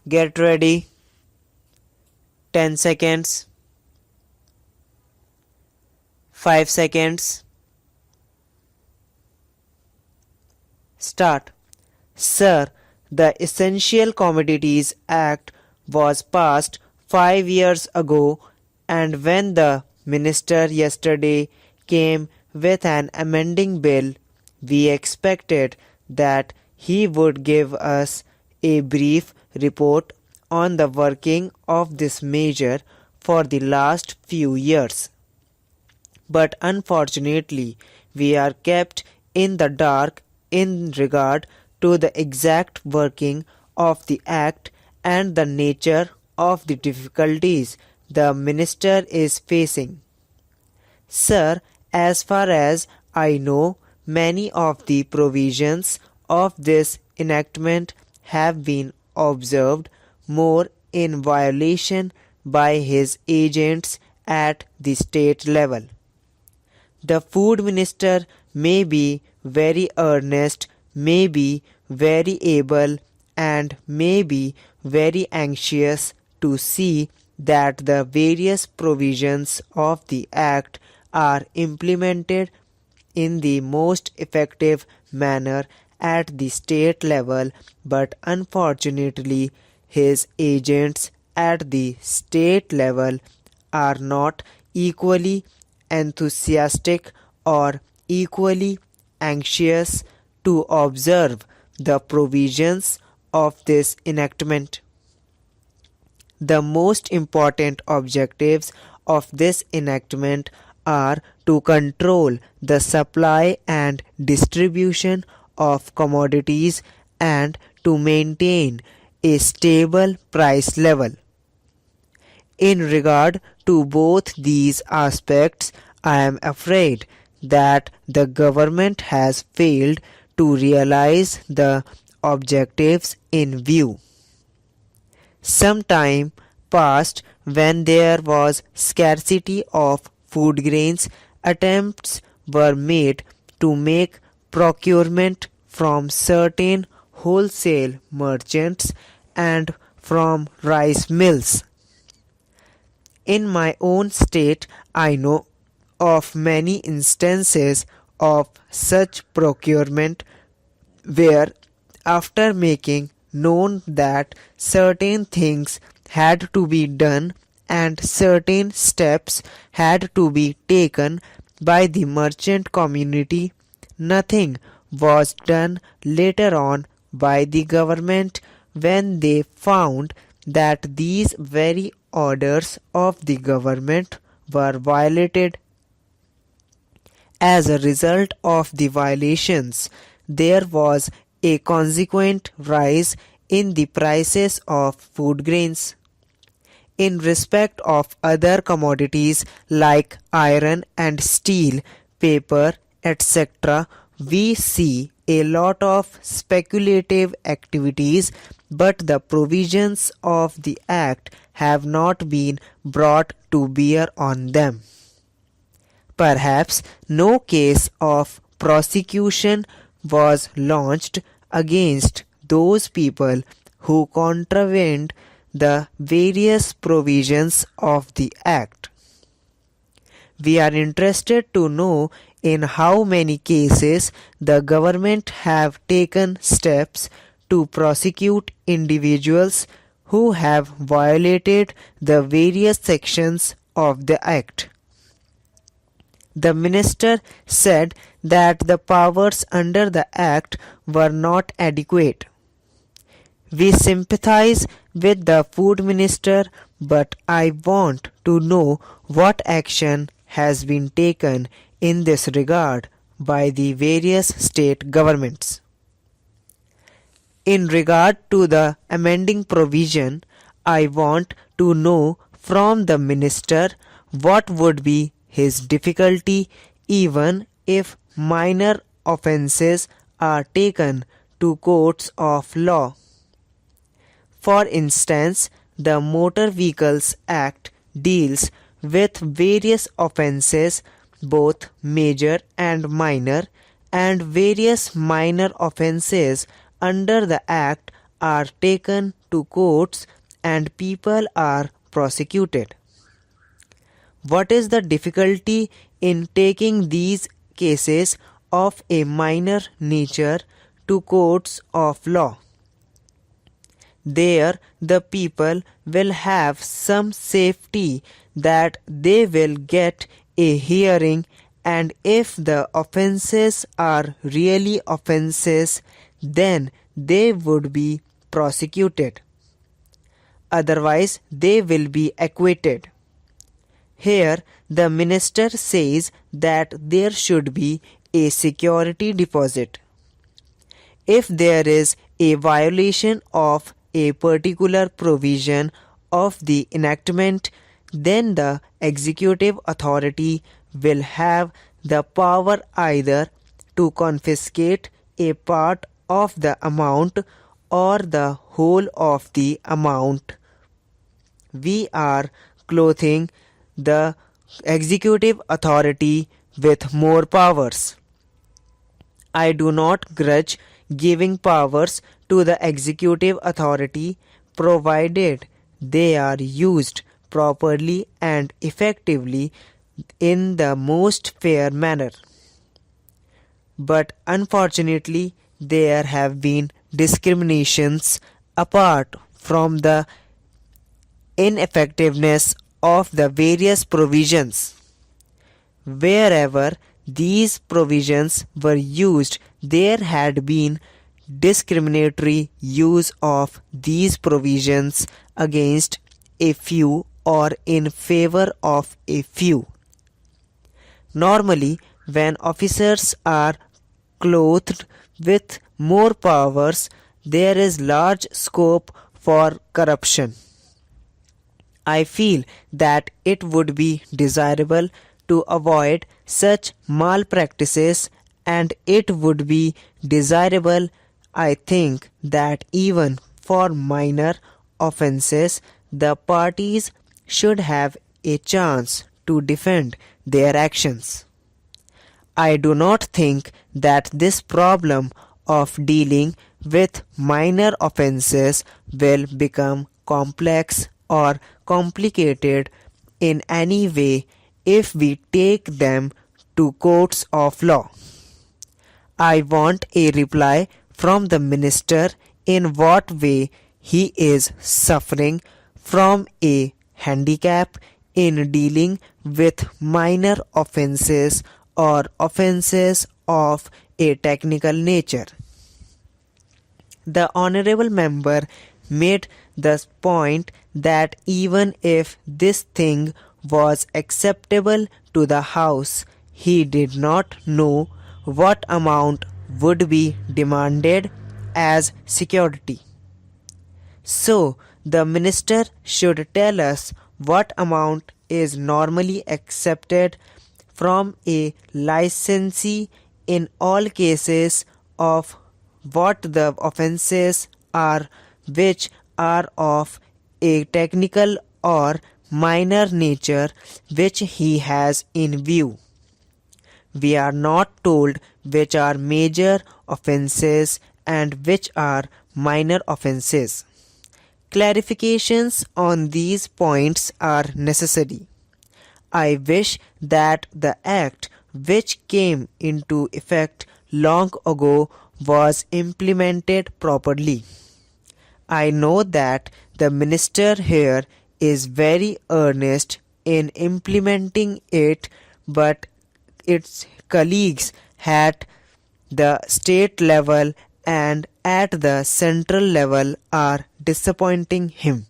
Get ready. 10 seconds. 5 seconds. Start. Sir, the Essential Commodities Act was passed 5 years ago, and when the minister yesterday came with an amending bill, we expected that he would give us a brief report on the working of this measure for the last few years. But unfortunately, we are kept in the dark in regard to the exact working of the Act and the nature of the difficulties the minister is facing. Sir, as far as I know, many of the provisions of this enactment have been observed more in violation by his agents at the state level. The food minister may be very earnest, may be very able, and may be very anxious to see that the various provisions of the Act are implemented in the most effective manner at the state level, but unfortunately his agents at the state level are not equally enthusiastic or equally anxious to observe the provisions of this enactment. The most important objectives of this enactment are to control the supply and distribution of commodities and to maintain a stable price level. In regard to both these aspects, I am afraid that the government has failed to realize the objectives in view. Some time past, when there was scarcity of food grains, attempts were made to make procurement from certain wholesale merchants and from rice mills. In my own state, I know of many instances of such procurement where, after making known that certain things had to be done and certain steps had to be taken by the merchant community, nothing was done later on by the government when they found that these very orders of the government were violated. As a result of the violations, there was a consequent rise in the prices of food grains. In respect of other commodities like iron and steel, paper, etc., we see a lot of speculative activities, but the provisions of the Act have not been brought to bear on them. Perhaps no case of prosecution was launched against those people who contravened the various provisions of the Act. We are interested to know in how many cases the government have taken steps to prosecute individuals who have violated the various sections of the Act. The minister said that the powers under the Act were not adequate. We sympathize with the food minister, but I want to know what action has been taken in this regard by the various state governments. In regard to the amending provision, I want to know from the minister what would be his difficulty even if minor offences are taken to courts of law. For instance, the Motor Vehicles Act deals with various offences, both major and minor, and various minor offences under the Act are taken to courts and people are prosecuted. What is the difficulty in taking these cases of a minor nature to courts of law? There the people will have some safety that they will get a hearing, and if the offences are really offences, then they would be prosecuted. Otherwise, they will be acquitted. Here, the minister says that there should be a security deposit. If there is a violation of a particular provision of the enactment, then the executive authority will have the power either to confiscate a part of the amount or the whole of the amount. We are clothing the executive authority with more powers. I do not grudge giving powers to the executive authority, provided they are used properly and effectively in the most fair manner. But unfortunately, there have been discriminations apart from the ineffectiveness of the various provisions. Wherever these provisions were used, there had been discriminatory use of these provisions against a few or in favor of a few. Normally, when officers are clothed with more powers, there is large scope for corruption. I feel that it would be desirable to avoid such malpractices, and it would be desirable, I think, that even for minor offences the parties should have a chance to defend their actions. I do not think that this problem of dealing with minor offences will become complex or complicated in any way if we take them to courts of law. I want a reply from the minister in what way he is suffering from a handicap in dealing with minor offences or offences of a technical nature. The honourable member made the point that even if this thing was acceptable to the House, he did not know what amount would be demanded as security. So, the minister should tell us what amount is normally accepted from a licensee in all cases of what the offences are which are of a technical or minor nature which he has in view. We are not told which are major offences and which are minor offences. Clarifications on these points are necessary. I wish that the Act which came into effect long ago was implemented properly. I know that the minister here is very earnest in implementing it, but its colleagues at the state level and at the central level are disappointing him.